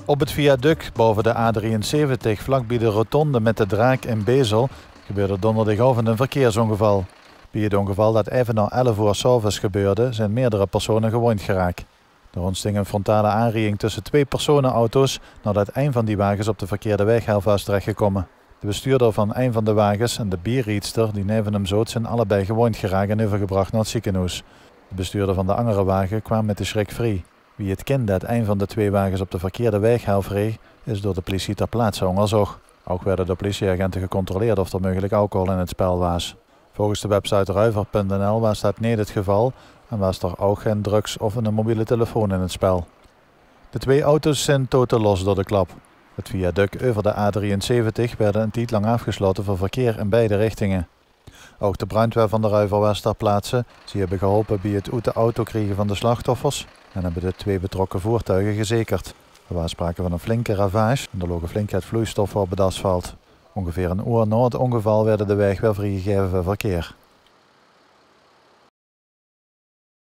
Op het viaduct boven de A73 vlakbij de rotonde met de Draak in Bezel gebeurde donderdagavond een verkeersongeval. Bij het ongeval dat even na 11 uur 's avonds gebeurde zijn meerdere personen gewond geraakt. Er ontstond een frontale aanrijding tussen twee personenauto's nadat een van die wagens op de verkeerde weghelft was terechtgekomen. De bestuurder van een van de wagens en de bierriedster die neven hem zoot zijn allebei gewond geraakt en overgebracht naar het ziekenhuis. De bestuurder van de andere wagen kwam met de schrik vrij. Wie het kind dat een van de twee wagens op de verkeerde weghelft reed, is door de politie ter plaatse onderzocht. Ook werden de politieagenten gecontroleerd of er mogelijk alcohol in het spel was. Volgens de website ruiver.nl was dat niet het geval en was er ook geen drugs of een mobiele telefoon in het spel. De twee auto's zijn totaal los door de klap. Het viaduct over de A73 werd een tijd lang afgesloten voor verkeer in beide richtingen. Ook de brandweer van de Ruiver was ter plaatse. Ze hebben geholpen bij het uit de auto krijgen van de slachtoffers en hebben de twee betrokken voertuigen gezekerd. Er was sprake van een flinke ravage en er lag flink het vloeistof op het asfalt. Ongeveer een uur na het ongeval werden de weg weer vrijgegeven voor verkeer.